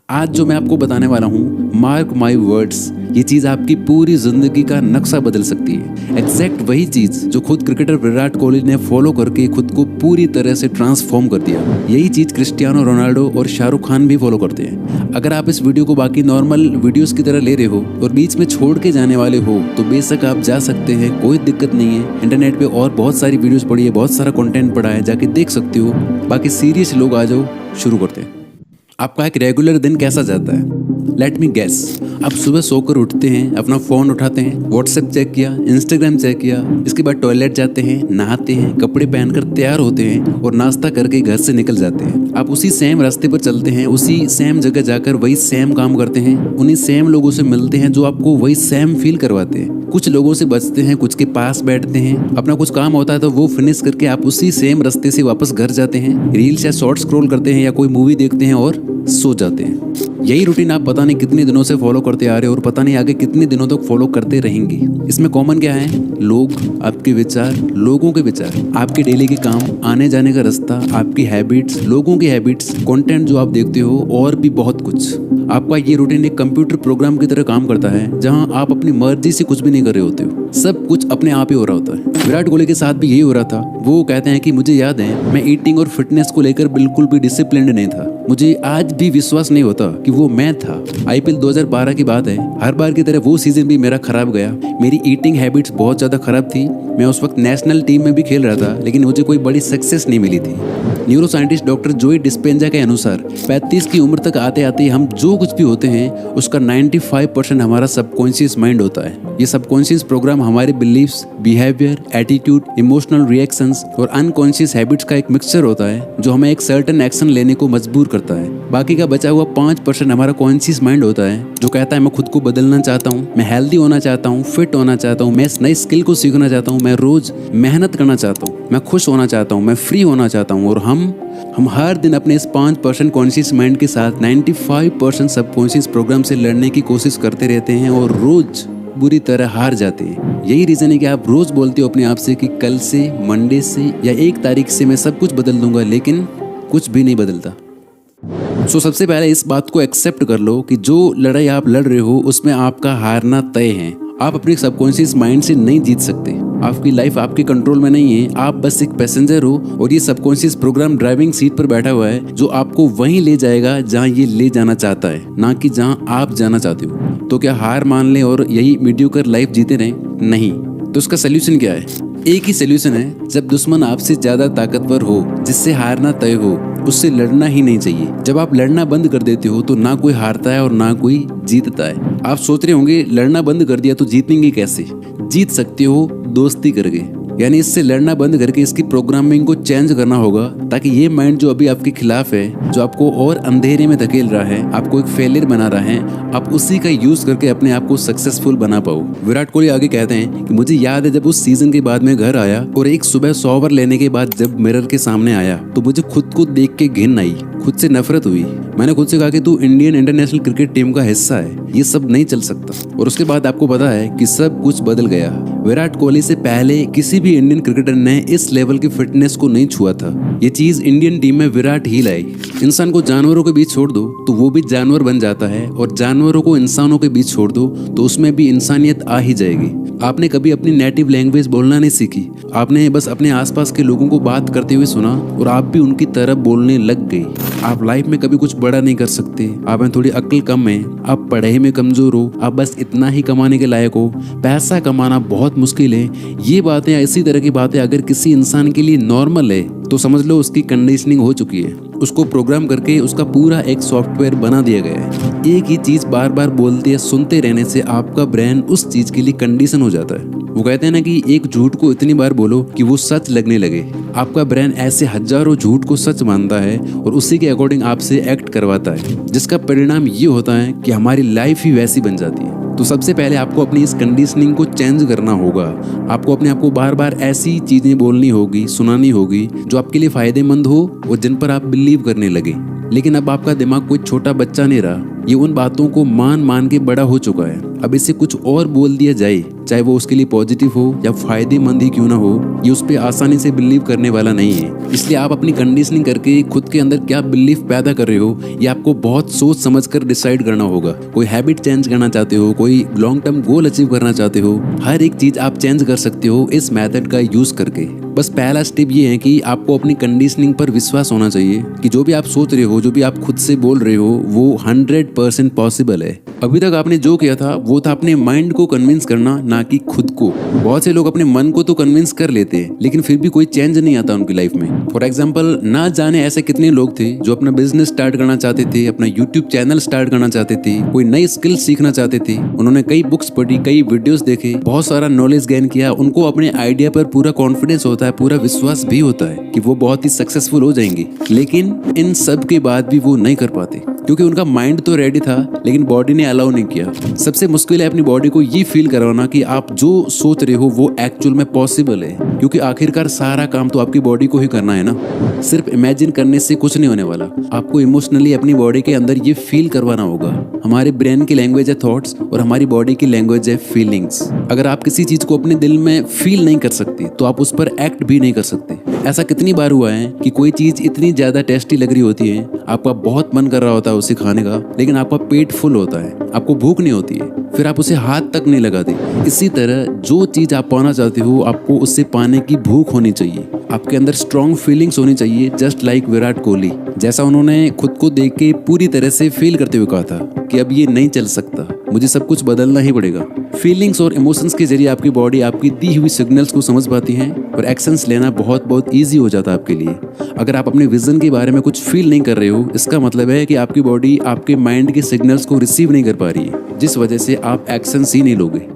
आज जो मैं आपको बताने वाला हूँ, मार्क माई वर्ड्स, ये चीज़ आपकी पूरी जिंदगी का नक्शा बदल सकती है। एग्जैक्ट वही चीज़ जो खुद क्रिकेटर विराट कोहली ने फॉलो करके खुद को पूरी तरह से ट्रांसफॉर्म कर दिया, यही चीज़ क्रिस्टियानो रोनाल्डो और शाहरुख खान भी फॉलो करते हैं। अगर आप इस वीडियो को बाकी नॉर्मल वीडियोस की तरह ले रहे हो और बीच में छोड़ के जाने वाले हो तो बेशक आप जा सकते हैं, कोई दिक्कत नहीं है। इंटरनेट पे और बहुत सारी वीडियोस पड़ी है, बहुत सारा कंटेंट पड़ा है, जाके देख सकते हो। बाकी सीरियस लोग आ जाओ, शुरू करते हैं। आपका एक रेगुलर दिन कैसा जाता है? Let me guess. आप सुबह सोकर उठते हैं, अपना फ़ोन उठाते हैं, व्हाट्सएप चेक किया, इंस्टाग्राम चेक किया, इसके बाद टॉयलेट जाते हैं, नहाते हैं, कपड़े पहनकर तैयार होते हैं और नाश्ता करके घर से निकल जाते हैं। आप उसी सेम रास्ते पर चलते हैं, उसी सेम जगह जाकर वही सेम काम करते हैं, उन्हीं सेम लोगों से मिलते हैं जो आपको वही सेम फील करवाते हैं। कुछ लोगों से बचते हैं, कुछ के पास बैठते हैं, अपना कुछ काम होता है तो वो फिनिश करके आप उसी सेम रास्ते से वापस घर जाते हैं, रील्स या शॉर्ट स्क्रॉल करते हैं या कोई मूवी देखते हैं और सो जाते हैं। यही रूटीन आप पता नहीं कितने दिनों से फॉलो करते आ रहे हो और पता नहीं आगे कितने दिनों तक फॉलो करते रहेंगे। इसमें कॉमन क्या है? लोग, आपके विचार, लोगों के विचार, आपके डेली के काम, आने जाने का रास्ता, आपकी हैबिट्स, लोगों की हैबिट्स, कंटेंट जो आप देखते हो और भी बहुत कुछ। आपका ये रूटीन एक कंप्यूटर प्रोग्राम की तरह काम करता है जहां आप अपनी मर्जी से कुछ भी नहीं कर रहे होते हो, सब कुछ अपने आप ही हो रहा होता है। विराट कोहली के साथ भी यही हो रहा था। वो कहते हैं कि मुझे याद है मैं ईटिंग और फिटनेस को लेकर बिल्कुल भी डिसिप्लिन्ड नहीं था। मुझे आज भी विश्वास नहीं होता कि वो मैं था। आईपीएल 2012 की बात है, हर बार की तरह वो सीजन भी मेरा खराब गया। मेरी ईटिंग हैबिट्स बहुत ज़्यादा खराब थी। मैं उस वक्त नेशनल टीम में भी खेल रहा था, लेकिन मुझे कोई बड़ी सक्सेस नहीं मिली थी। न्यूरो साइंटिस्ट डॉक्टर जोई डिस्पेंजा के अनुसार 35 की उम्र तक आते आते हम जो कुछ भी होते हैं उसका 95% हमारा सबकॉन्शियस माइंड होता है। ये सबकॉन्शियस प्रोग्राम हमारे beliefs, behaviour, attitude, emotional reactions और अनकॉन्शियस हैबिट्स का एक मिक्सचर होता है जो हमें एक सर्टेन एक्शन लेने को मजबूर करता है। बाकी का बचा हुआ 5% हमारा कॉन्शियस माइंड होता है जो कहता है मैं खुद को बदलना चाहता हूँ, मैं हेल्दी होना चाहता हूँ, फिट होना चाहता हूँ, मैं इस नई स्किल को सीखना चाहता हूँ, मैं रोज मेहनत करना चाहता हूँ, मैं खुश होना चाहता हूँ, मैं फ्री होना चाहता हूँ। और हम हर दिन अपने इस 5% कॉन्शियस माइंड के साथ 95% सबकॉन्शियस प्रोग्राम से लड़ने की कोशिश करते रहते हैं और रोज बुरी तरह हार जाते हैं। यही रीजन है कि आप रोज बोलते हो अपने आप से कि कल से, मंडे से या 1 तारीख से मैं सब कुछ बदल दूंगा, लेकिन कुछ भी नहीं बदलता। सबसे पहले इस बात को एक्सेप्ट कर लो कि जो लड़ाई आप लड़ रहे हो उसमें आपका हारना तय है। आप अपने सबकॉन्शियस माइंड से नहीं जीत सकते। आपकी लाइफ आपके कंट्रोल में नहीं है, आप बस एक पैसेंजर हो और ये सबकॉन्शियस प्रोग्राम ड्राइविंग सीट पर बैठा हुआ है जो आपको वहीं ले जाएगा जहां ये ले जाना चाहता है, ना कि जहां आप जाना चाहते हो। तो क्या हार मान लें और यही मीडियोकर लाइफ जीते रहें? नहीं। तो उसका सोल्यूशन क्या है? एक ही सोल्यूशन है, जब दुश्मन आपसे ज्यादा ताकतवर हो, जिससे हारना तय हो, उससे लड़ना ही नहीं चाहिए। जब आप लड़ना बंद कर देते हो तो ना कोई हारता है और ना कोई जीतता है। आप सोच रहे होंगे लड़ना बंद कर दिया तो जीतेंगे कैसे? जीत सकते हो दोस्ती करके, यानी इससे लड़ना बंद करके इसकी प्रोग्रामिंग को चेंज करना होगा ताकि ये माइंड जो अभी आपके खिलाफ है, जो आपको और अंधेरे में धकेल रहा है, आपको एक फेलियर बना रहा है, आप उसी का यूज करके अपने आप को सक्सेसफुल बना पाओ। विराट कोहली आगे कहते हैं कि मुझे याद है जब उस सीजन के बाद मैं घर आया और एक सुबह 100 ओवर लेने के बाद जब मिरर के सामने आया तो मुझे खुद को देख के घिन आई, खुद से नफरत हुई। मैंने खुद से कहा कि तू इंडियन इंटरनेशनल क्रिकेट टीम का हिस्सा है, ये सब नहीं चल सकता। और उसके बाद आपको पता है कि सब कुछ बदल गया। विराट कोहली से पहले किसी भी इंडियन क्रिकेटर ने इस लेवल की फिटनेस को नहीं छुआ था। ये चीज इंडियन टीम में विराट ही लाई। इंसान को जानवरों के बीच छोड़ दो तो वो भी जानवर बन जाता है, और जानवरों को इंसानों के बीच छोड़ दो तो उसमें भी इंसानियत आ ही जाएगी। आपने कभी अपनी नेटिव लैंग्वेज बोलना नहीं सीखी, आपने बस अपने आसपास के लोगों को बात करते हुए सुना और आप भी उनकी तरह बोलने लग गई। आप लाइफ में कभी कुछ बड़ा नहीं कर सकते, आप में थोड़ी अक्ल कम है, आप पढ़ाई में कमजोर हो, आप बस इतना ही कमाने के लायक हो, पैसा कमाना बहुत मुश्किल है। ये बातें, इसी तरह की बातें अगर किसी इंसान के लिए नॉर्मल है तो समझ लो उसकी कंडीशनिंग हो चुकी है। उसको प्रोग्राम करके उसका पूरा एक सॉफ्टवेयर बना दिया गया है। एक ही चीज बार बार बोलते या सुनते रहने से आपका ब्रेन उस चीज के लिए कंडीशन हो जाता है। वो कहते हैं ना कि एक झूठ को इतनी बार बोलो कि वो सच लगने लगे। आपका ब्रेन ऐसे हजारों झूठ को सच मानता है और उसी के अकॉर्डिंग आपसे एक्ट करवाता है, जिसका परिणाम ये होता है कि हमारी लाइफ ही वैसी बन जाती है। तो सबसे पहले आपको अपनी इस कंडीशनिंग को चेंज करना होगा। आपको अपने आप को बार बार ऐसी चीजें बोलनी होगी, सुनानी होगी जो आपके लिए फायदेमंद हो और जिन पर आप बिलीव करने लगे। लेकिन अब आपका दिमाग कोई छोटा बच्चा नहीं रहा, ये उन बातों को मान मान के बड़ा हो चुका है। अब इसे कुछ और बोल दिया जाए चाहे वो उसके लिए पॉजिटिव हो या फायदेमंद ही क्यों ना हो, ये उस पर आसानी से बिलीव करने वाला नहीं है। इसलिए आप अपनी कंडीशनिंग करके खुद के अंदर क्या बिलीफ पैदा कर रहे हो, ये आपको बहुत सोच समझ कर डिसाइड करना होगा। कोई हैबिट चेंज करना चाहते हो, कोई लॉन्ग टर्म गोल अचीव करना चाहते हो, हर एक चीज आप चेंज कर सकते हो इस मेथड का यूज करके। बस पहला स्टेप ये है कि आपको अपनी कंडीशनिंग पर विश्वास होना चाहिए कि जो भी आप सोच रहे हो, जो भी आप खुद से बोल रहे हो, वो 100% पॉसिबल है। अभी तक आपने जो किया था वो था अपने माइंड को कन्विंस करना, ना कि खुद को। बहुत से लोग अपने मन को तो कन्विंस कर लेते हैं, लेकिन फिर भी कोई चेंज नहीं आता उनकी लाइफ में। फॉर एग्जाम्पल, ना जाने ऐसे कितने लोग थे जो अपना बिजनेस स्टार्ट करना चाहते थे, अपना यूट्यूब चैनल स्टार्ट करना चाहते थे, कोई नई स्किल सीखना चाहते थे। उन्होंने कई बुक्स पढ़ी, कई वीडियोस देखे, बहुत सारा नॉलेज गेन किया। उनको अपने आइडिया पर पूरा कॉन्फिडेंस होता है, पूरा विश्वास भी होता है कि वो बहुत ही सक्सेसफुल हो जाएंगे। लेकिन इन सब के बाद भी वो नहीं कर पाते, क्योंकि उनका माइंड तो रेडी था लेकिन बॉडी ने अलाउ नहीं किया। सबसे मुश्किल है अपनी बॉडी को ये फील करवाना कि आप जो सोच रहे हो वो एक्चुअल में पॉसिबल है, क्योंकि आखिरकार सारा काम तो आपकी बॉडी को ही करना है ना। सिर्फ इमेजिन करने से कुछ नहीं होने वाला, आपको इमोशनली अपनी बॉडी के अंदर ये फील करवाना होगा। हमारे ब्रेन की लैंग्वेज है थॉट्स और हमारी बॉडी की लैंग्वेज है फीलिंग्स। अगर आप किसी चीज को अपने दिल में फील नहीं कर सकते तो आप उस पर एक्ट भी नहीं कर सकते। ऐसा कितनी बार हुआ है कि कोई चीज इतनी ज्यादा टेस्टी लग रही होती है, आपका बहुत मन कर रहा होता है उसे खाने का, लेकिन आपका पेट फुल होता है, आपको भूख नहीं होती है, फिर आप उसे हाथ तक नहीं लगाते। इसी तरह जो चीज आप पाना चाहते हो, आपको उससे पाने की भूख होनी चाहिए। आपके अंदर स्ट्रॉन्ग फीलिंग्स होनी चाहिए, जस्ट लाइक विराट कोहली। जैसा उन्होंने खुद को देख के पूरी तरह से फील करते हुए कहा था कि अब ये नहीं चल सकता, मुझे सब कुछ बदलना ही पड़ेगा। फीलिंग्स और इमोशंस के जरिए आपकी बॉडी आपकी दी हुई सिग्नल्स को समझ पाती है और एक्शंस लेना बहुत ईजी हो जाता है आपके लिए। अगर आप अपने विजन के बारे में कुछ फील नहीं कर रहे हो, इसका मतलब है कि आपकी बॉडी आपके माइंड के सिग्नल्स को रिसीव नहीं कर पा रही है, जिस वजह से आप एक्शंस ही नहीं लोगे।